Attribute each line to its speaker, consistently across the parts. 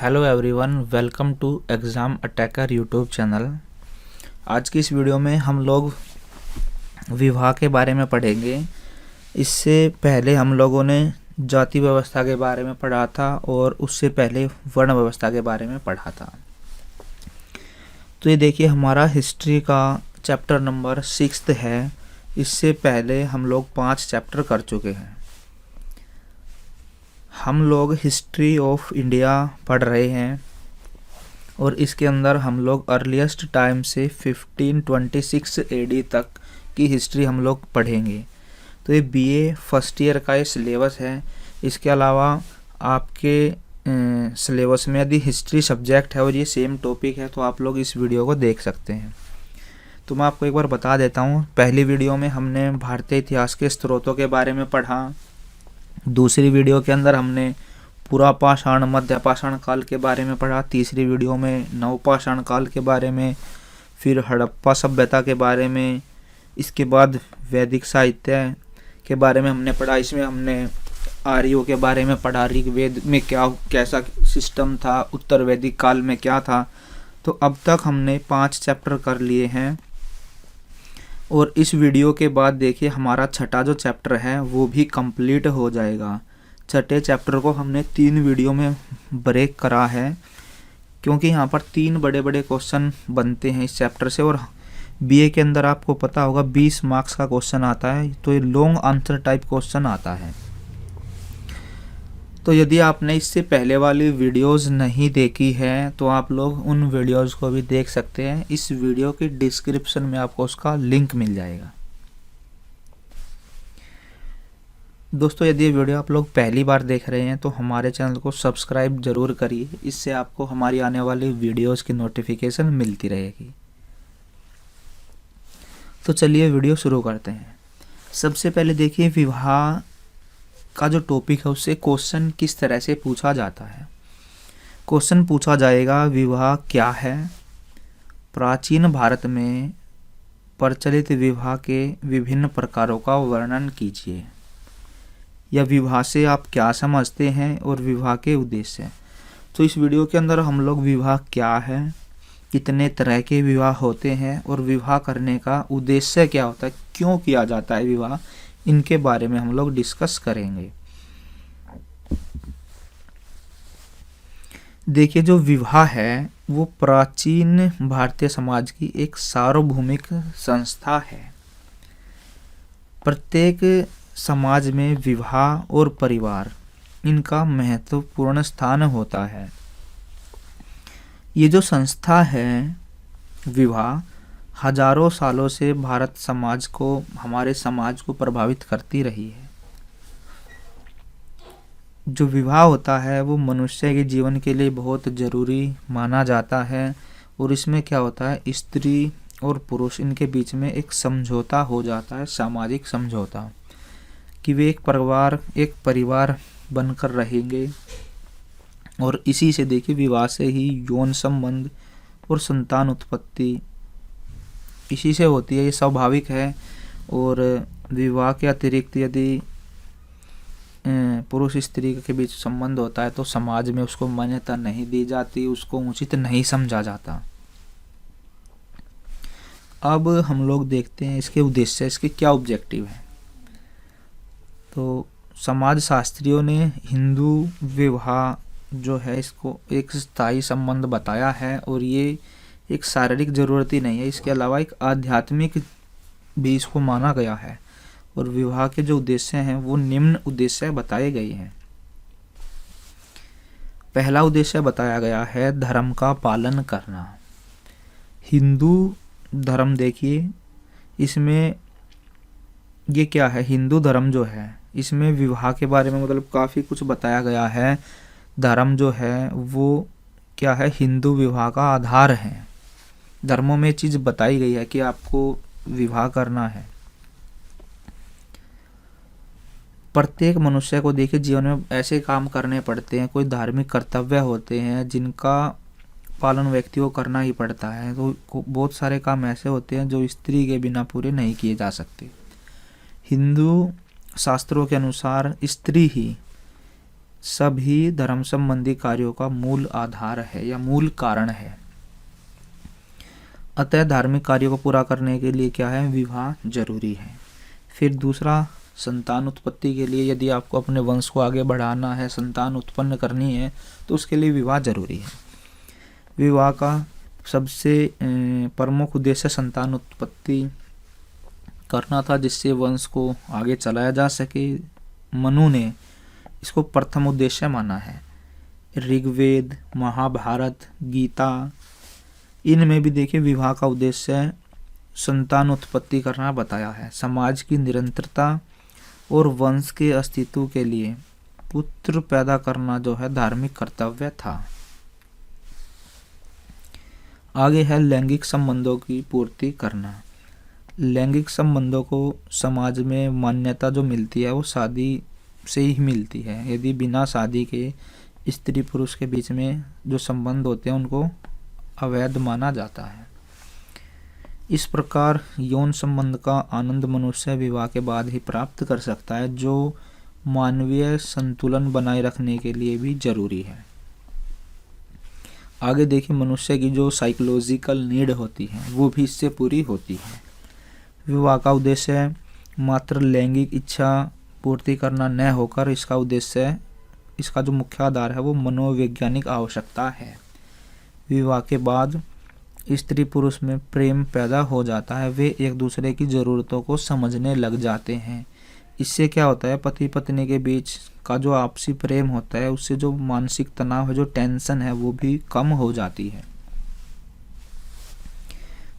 Speaker 1: Hello everyone, welcome to exam attacker YouTube channel. आज की इस वीडियो में हम लोग विवाह के बारे में पढ़ेंगे। इससे पहले हम लोगों ने जाति व्यवस्था के बारे में पढ़ा था और उससे पहले वर्ण व्यवस्था के बारे में पढ़ा था। तो ये देखिए हमारा हिस्ट्री का चैप्टर नंबर 6 है। इससे पहले हम लोग 5 चैप्टर कर चुके हैं। हम लोग हिस्ट्री ऑफ इंडिया पढ़ रहे हैं और इसके अंदर हम लोग अर्लीस्ट टाइम से 1526 एडी तक की हिस्ट्री हम लोग पढ़ेंगे। तो ये बीए फर्स्ट ईयर का ये सिलेबस है। इसके अलावा आपके सिलेबस में यदि हिस्ट्री सब्जेक्ट है और ये सेम टॉपिक है तो आप लोग इस वीडियो को देख सकते हैं। तो मैं आपको एक बार बता देता हूँ। पहली वीडियो में हमने भारतीय इतिहास के स्रोतों के बारे में पढ़ा। दूसरी वीडियो के अंदर हमने पुरापाषाण मध्य पाषाण काल के बारे में पढ़ा। तीसरी वीडियो में नवपाषाण काल के बारे में, फिर हड़प्पा सभ्यता के बारे में। इसके बाद वैदिक साहित्य के बारे में हमने पढ़ा। इसमें हमने आर्यों के बारे में पढ़ा, ऋग्वेद में कैसा सिस्टम था, उत्तर वैदिक काल में क्या था। तो अब तक हमने 5 चैप्टर कर लिए हैं और इस वीडियो के बाद देखिए हमारा छठा जो चैप्टर है वो भी कंप्लीट हो जाएगा। छठे चैप्टर को हमने 3 वीडियो में ब्रेक करा है क्योंकि यहाँ पर 3 बड़े बड़े क्वेश्चन बनते हैं इस चैप्टर से। और बीए के अंदर आपको पता होगा 20 मार्क्स का क्वेश्चन आता है, तो ये लॉन्ग आंसर टाइप क्वेश्चन आता है। तो यदि आपने इससे पहले वाली वीडियोस नहीं देखी है तो आप लोग उन वीडियोस को भी देख सकते हैं। इस वीडियो के डिस्क्रिप्शन में आपको उसका लिंक मिल जाएगा। दोस्तों, यदि ये वीडियो आप लोग पहली बार देख रहे हैं तो हमारे चैनल को सब्सक्राइब जरूर करिए। इससे आपको हमारी आने वाली वीडियोस की नोटिफिकेशन मिलती रहेगी। तो चलिए वीडियो शुरू करते हैं। सबसे पहले देखिए विवाह का जो टॉपिक है उससे क्वेश्चन किस तरह से पूछा जाता है। क्वेश्चन पूछा जाएगा, विवाह क्या है? प्राचीन भारत में प्रचलित विवाह के विभिन्न प्रकारों का वर्णन कीजिए। या विवाह से आप क्या समझते हैं और विवाह के उद्देश्य। तो इस वीडियो के अंदर हम लोग विवाह क्या है, कितने तरह के विवाह होते हैं और विवाह करने का उद्देश्य क्या होता है, क्यों किया जाता है विवाह, इनके बारे में हम लोग डिस्कस करेंगे। देखिए जो विवाह है वो प्राचीन भारतीय समाज की एक सार्वभौमिक संस्था है। प्रत्येक समाज में विवाह और परिवार इनका महत्वपूर्ण स्थान होता है। ये जो संस्था है विवाह हजारों सालों से भारत समाज को, हमारे समाज को प्रभावित करती रही है। जो विवाह होता है वो मनुष्य के जीवन के लिए बहुत ज़रूरी माना जाता है। और इसमें क्या होता है, स्त्री और पुरुष इनके बीच में एक समझौता हो जाता है, सामाजिक समझौता, कि वे एक परिवार बनकर रहेंगे। और इसी से देखिए विवाह से ही यौन संबंध और संतान उत्पत्ति इसी से होती है, ये स्वाभाविक है। और विवाह के अतिरिक्त यदि पुरुष स्त्री के बीच संबंध होता है तो समाज में उसको मान्यता नहीं दी जाती, उसको उचित नहीं समझा जाता। अब हम लोग देखते हैं इसके उद्देश्य, इसके क्या ऑब्जेक्टिव है। तो समाज शास्त्रियों ने हिंदू विवाह जो है इसको एक स्थायी संबंध बताया है और ये एक शारीरिक ज़रूरत ही नहीं है, इसके अलावा एक आध्यात्मिक भी इसको माना गया है। और विवाह के जो उद्देश्य हैं वो निम्न उद्देश्य बताए गए हैं। पहला उद्देश्य बताया गया है धर्म का पालन करना। हिंदू धर्म देखिए इसमें ये क्या है, हिंदू धर्म जो है इसमें विवाह के बारे में मतलब काफ़ी कुछ बताया गया है। धर्म जो है वो क्या है, हिंदू विवाह का आधार है। धर्मों में चीज़ बताई गई है कि आपको विवाह करना है। प्रत्येक मनुष्य को देखिए जीवन में ऐसे काम करने पड़ते हैं, कोई धार्मिक कर्तव्य होते हैं जिनका पालन व्यक्ति को करना ही पड़ता है। तो बहुत सारे काम ऐसे होते हैं जो स्त्री के बिना पूरे नहीं किए जा सकते। हिंदू शास्त्रों के अनुसार स्त्री ही सभी धर्म संबंधी कार्यों का मूल आधार है या मूल कारण है। अतः धार्मिक कार्यों को पूरा करने के लिए क्या है, विवाह जरूरी है। फिर दूसरा, संतान उत्पत्ति के लिए, यदि आपको अपने वंश को आगे बढ़ाना है, संतान उत्पन्न करनी है, तो उसके लिए विवाह जरूरी है। विवाह का सबसे प्रमुख उद्देश्य संतान उत्पत्ति करना था, जिससे वंश को आगे चलाया जा सके। मनु ने इसको प्रथम उद्देश्य माना है। ऋग्वेद, महाभारत, गीता, इनमें भी देखिए विवाह का उद्देश्य संतान उत्पत्ति करना बताया है। समाज की निरंतरता और वंश के अस्तित्व के लिए पुत्र पैदा करना जो है धार्मिक कर्तव्य था। आगे है लैंगिक संबंधों की पूर्ति करना। लैंगिक संबंधों को समाज में मान्यता जो मिलती है वो शादी से ही मिलती है। यदि बिना शादी के स्त्री पुरुष के बीच में जो संबंध होते हैं उनको अवैध माना जाता है। इस प्रकार यौन संबंध का आनंद मनुष्य विवाह के बाद ही प्राप्त कर सकता है, जो मानवीय संतुलन बनाए रखने के लिए भी जरूरी है। आगे देखिए, मनुष्य की जो साइकोलॉजिकल नीड होती है वो भी इससे पूरी होती है। विवाह का उद्देश्य मात्र लैंगिक इच्छा पूर्ति करना न होकर इसका उद्देश्य, इसका जो मुख्य आधार है वो मनोवैज्ञानिक आवश्यकता है। विवाह के बाद स्त्री पुरुष में प्रेम पैदा हो जाता है, वे एक दूसरे की ज़रूरतों को समझने लग जाते हैं। इससे क्या होता है, पति पत्नी के बीच का जो आपसी प्रेम होता है उससे जो मानसिक तनाव है, जो टेंशन है, वो भी कम हो जाती है।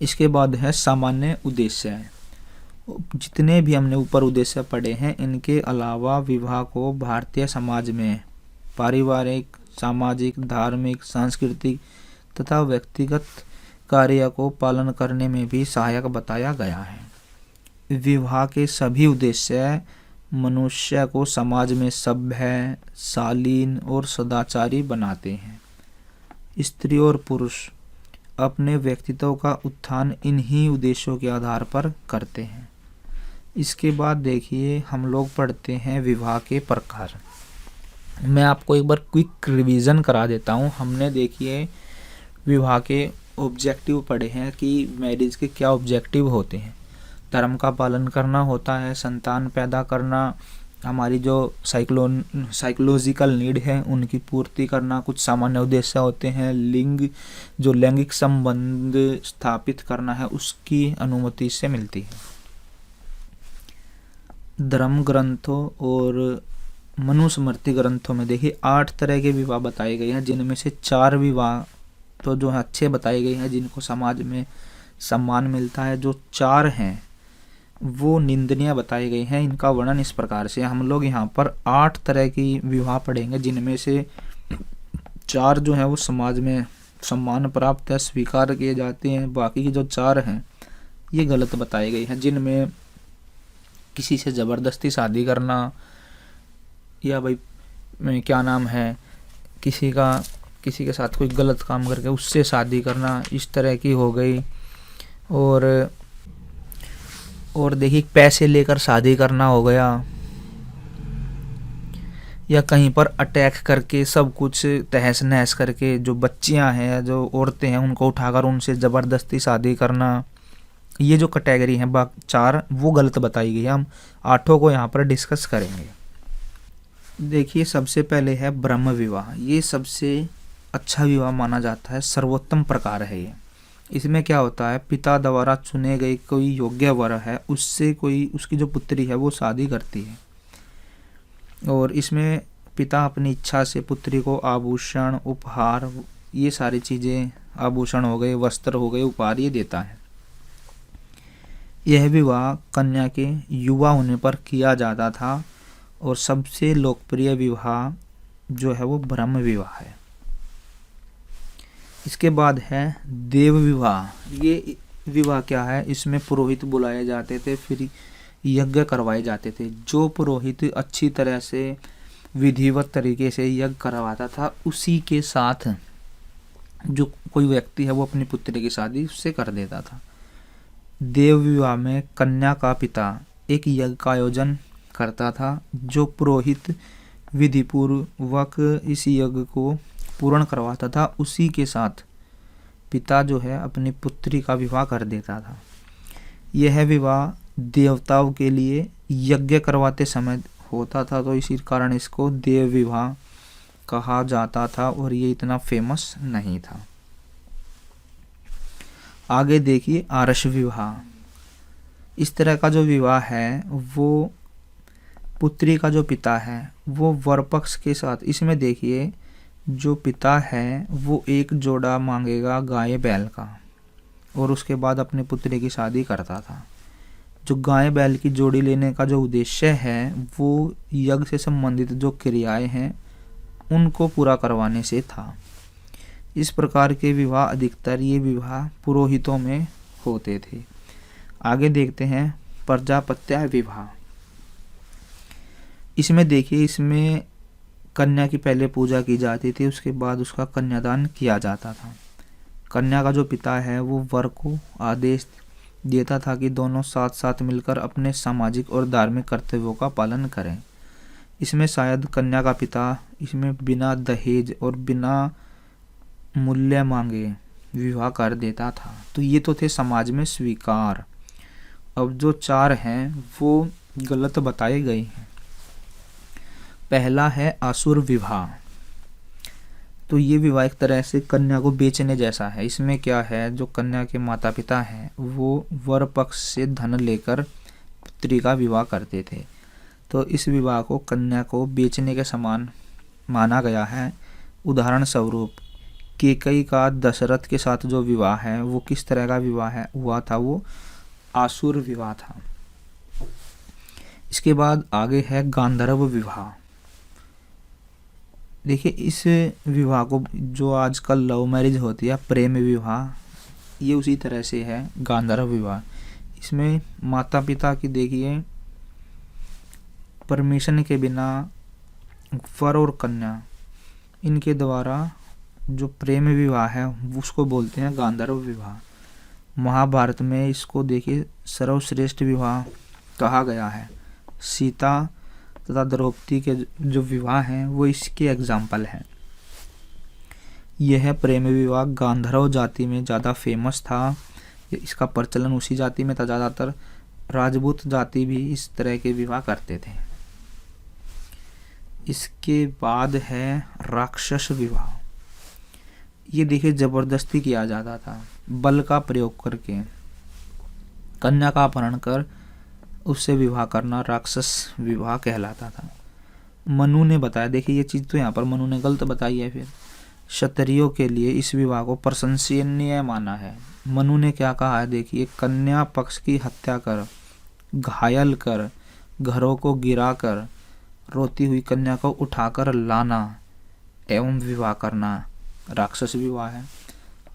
Speaker 1: इसके बाद है सामान्य उद्देश्य। जितने भी हमने ऊपर उद्देश्य पढ़े हैं, इनके अलावा विवाह को भारतीय समाज में पारिवारिक, सामाजिक, धार्मिक, सांस्कृतिक तथा व्यक्तिगत कार्य को पालन करने में भी सहायक बताया गया है। विवाह के सभी उद्देश्य मनुष्य को समाज में सभ्य, शालीन और सदाचारी बनाते हैं। स्त्री और पुरुष अपने व्यक्तित्व का उत्थान इन्हीं उद्देश्यों के आधार पर करते हैं। इसके बाद देखिए हम लोग पढ़ते हैं विवाह के प्रकार। मैं आपको एक बार क्विक रिवीजन करा देता हूँ। हमने देखिए विवाह के ऑब्जेक्टिव पढ़े हैं कि मैरिज के क्या ऑब्जेक्टिव होते हैं। धर्म का पालन करना होता है, संतान पैदा करना, हमारी जो साइकोलॉजिकल नीड है उनकी पूर्ति करना, कुछ सामान्य उद्देश्य होते हैं, जो लैंगिक संबंध स्थापित करना है उसकी अनुमति से मिलती है। धर्म ग्रंथों और मनुस्मृति ग्रंथों में देखिए 8 तरह के विवाह बताए गए हैं, जिनमें से 4 विवाह तो जो है अच्छे बताए गए हैं, जिनको समाज में सम्मान मिलता है। जो 4 हैं वो निंदनीय बताए गए हैं। इनका वर्णन इस प्रकार से, हम लोग यहाँ पर 8 तरह की विवाह पढ़ेंगे, जिनमें से 4 जो है वो समाज में सम्मान प्राप्त है, स्वीकार किए जाते हैं। बाकी की जो 4 हैं ये गलत बताए गए हैं, जिनमें किसी से ज़बरदस्ती शादी करना, या भाई क्या नाम है, किसी के साथ कोई गलत काम करके उससे शादी करना, इस तरह की हो गई। और देखिए पैसे लेकर शादी करना हो गया, या कहीं पर अटैक करके सब कुछ तहस नहस करके जो बच्चियां हैं, जो औरतें हैं, उनको उठाकर उनसे ज़बरदस्ती शादी करना। ये जो कैटेगरी है 4 वो गलत बताई गई है। हम 8 को यहाँ पर डिस्कस करेंगे। देखिए सबसे पहले है ब्रह्म विवाह। ये सबसे अच्छा विवाह माना जाता है, सर्वोत्तम प्रकार है ये। इसमें क्या होता है, पिता द्वारा चुने गए कोई योग्य वर है, उससे कोई उसकी जो पुत्री है वो शादी करती है, और इसमें पिता अपनी इच्छा से पुत्री को आभूषण, उपहार, ये सारी चीज़ें, आभूषण हो गए, वस्त्र हो गए, उपहार ये देता है। यह विवाह कन्या के युवा होने पर किया जाता था, और सबसे लोकप्रिय विवाह जो है वो ब्रह्म विवाह है। इसके बाद है देव विवाह। ये विवाह क्या है, इसमें पुरोहित बुलाए जाते थे, फिर यज्ञ करवाए जाते थे। जो पुरोहित अच्छी तरह से विधिवत तरीके से यज्ञ करवाता था, उसी के साथ जो कोई व्यक्ति है वो अपनी पुत्री की शादी उससे कर देता था। देव विवाह में कन्या का पिता एक यज्ञ का आयोजन करता था। जो पुरोहित विधिपूर्वक इस यज्ञ को पूर्ण करवाता था। उसी के साथ पिता जो है अपनी पुत्री का विवाह कर देता था। यह विवाह देवताओं के लिए यज्ञ करवाते समय होता था, तो इसी कारण इसको देव विवाह कहा जाता था और ये इतना फेमस नहीं था। आगे देखिए आर्ष विवाह। इस तरह का जो विवाह है वो पुत्री का जो पिता है वो वर पक्ष के साथ, इसमें देखिए जो पिता है वो एक जोड़ा मांगेगा गाय बैल का और उसके बाद अपनी पुत्री की शादी करता था। जो गाय बैल की जोड़ी लेने का जो उद्देश्य है वो यज्ञ से संबंधित जो क्रियाएं हैं उनको पूरा करवाने से था। इस प्रकार के विवाह अधिकतर ये विवाह पुरोहितों में होते थे। आगे देखते हैं प्रजापत्य विवाह। इसमें देखिए इसमें कन्या की पहले पूजा की जाती थी, उसके बाद उसका कन्यादान किया जाता था। कन्या का जो पिता है वो वर को आदेश देता था कि दोनों साथ साथ मिलकर अपने सामाजिक और धार्मिक कर्तव्यों का पालन करें। इसमें शायद कन्या का पिता इसमें बिना दहेज और बिना मूल्य मांगे विवाह कर देता था। तो ये तो थे समाज में स्वीकार। अब जो 4 हैं वो गलत बताए गए हैं। पहला है आसुर विवाह। तो ये विवाह एक तरह से कन्या को बेचने जैसा है। इसमें क्या है, जो कन्या के माता पिता हैं वो वर पक्ष से धन लेकर पुत्री का विवाह करते थे। तो इस विवाह को कन्या को बेचने के समान माना गया है। उदाहरण स्वरूप कैकेयी का दशरथ के साथ जो विवाह है वो किस तरह का विवाह है हुआ था, वो आसुर विवाह था। इसके बाद आगे है गांधर्व विवाह। देखिए इस विवाह को जो आजकल लव मैरिज होती है, प्रेम विवाह, ये उसी तरह से है गांधर्व विवाह। इसमें माता पिता की देखिए परमिशन के बिना वर और कन्या इनके द्वारा जो प्रेम विवाह है उसको बोलते हैं गांधर्व विवाह। महाभारत में इसको देखिए सर्वश्रेष्ठ विवाह कहा गया है। सीता तथा द्रौपदी के जो विवाह हैं वो इसके एग्जाम्पल हैं। यह प्रेम विवाह गांधर्व जाति में ज़्यादा फेमस था। इसका प्रचलन उसी जाति में था। ज़्यादातर राजपूत जाति भी इस तरह के विवाह करते थे। इसके बाद है राक्षस विवाह। ये देखिए जबरदस्ती किया जाता था, बल का प्रयोग करके कन्या का अपहरण कर उससे विवाह करना राक्षस विवाह कहलाता था। मनु ने बताया, देखिए ये चीज़ तो यहाँ पर मनु ने गलत बताई है। फिर क्षत्रियों के लिए इस विवाह को प्रशंसनीय माना है। मनु ने क्या कहा है, देखिए कन्या पक्ष की हत्या कर, घायल कर, घरों को गिरा कर, रोती हुई कन्या को उठाकर लाना एवं विवाह करना राक्षस विवाह है।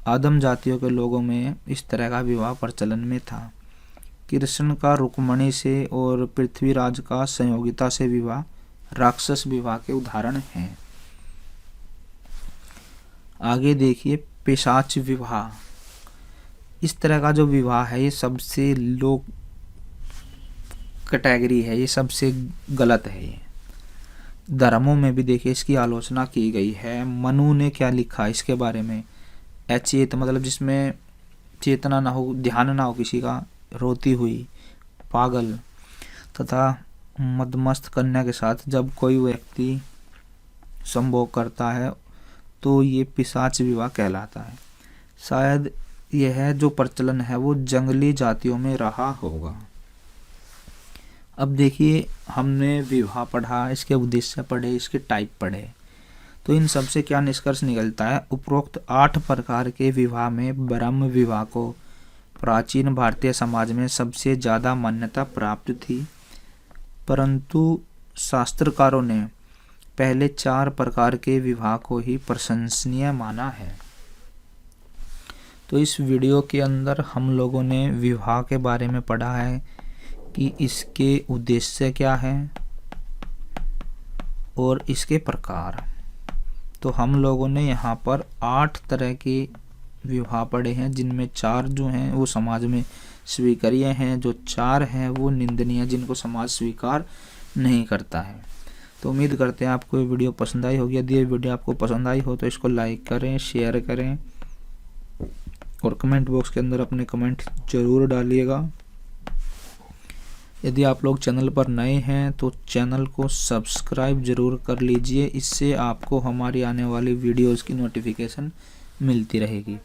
Speaker 1: आदम जातियों के लोगों में इस तरह का विवाह प्रचलन में था। कृष्ण का रुक्मणी से और पृथ्वीराज का संयोगिता से विवाह राक्षस विवाह के उदाहरण हैं। आगे देखिए पिशाच विवाह। इस तरह का जो विवाह है ये सबसे लो कैटेगरी है, ये सबसे गलत है। ये धर्मों में भी देखिए इसकी आलोचना की गई है। मनु ने क्या लिखा इसके बारे में, अचेत मतलब जिसमें चेतना ना हो, ध्यान ना हो किसी का, रोती हुई, पागल तथा मदमस्त कन्या के साथ जब कोई व्यक्ति संभोग करता है तो ये पिशाच विवाह कहलाता है। शायद यह जो प्रचलन है वो जंगली जातियों में रहा होगा। अब देखिए हमने विवाह पढ़ा, इसके उद्देश्य पढ़े, इसके टाइप पढ़े, तो इन सब से क्या निष्कर्ष निकलता है। उपरोक्त 8 प्रकार के विवाह में ब्रह्म विवाह को प्राचीन भारतीय समाज में सबसे ज़्यादा मान्यता प्राप्त थी, परंतु शास्त्रकारों ने पहले 4 प्रकार के विवाह को ही प्रशंसनीय माना है। तो इस वीडियो के अंदर हम लोगों ने विवाह के बारे में पढ़ा है कि इसके उद्देश्य क्या हैं और इसके प्रकार। तो हम लोगों ने यहाँ पर 8 तरह के विवाह पढ़े हैं, जिनमें 4 जो हैं वो समाज में स्वीकार्य हैं, जो 4 हैं वो निंदनीय, जिनको समाज स्वीकार नहीं करता है। तो उम्मीद करते हैं आपको ये वीडियो पसंद आई होगी। यदि ये वीडियो आपको पसंद आई हो तो इसको लाइक करें, शेयर करें और कमेंट बॉक्स के अंदर अपने कमेंट ज़रूर डालिएगा। यदि आप लोग चैनल पर नए हैं तो चैनल को सब्सक्राइब ज़रूर कर लीजिए, इससे आपको हमारी आने वाली वीडियोज़ की नोटिफिकेशन मिलती रहेगी।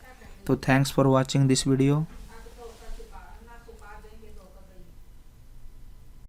Speaker 1: तो thanks for watching this video.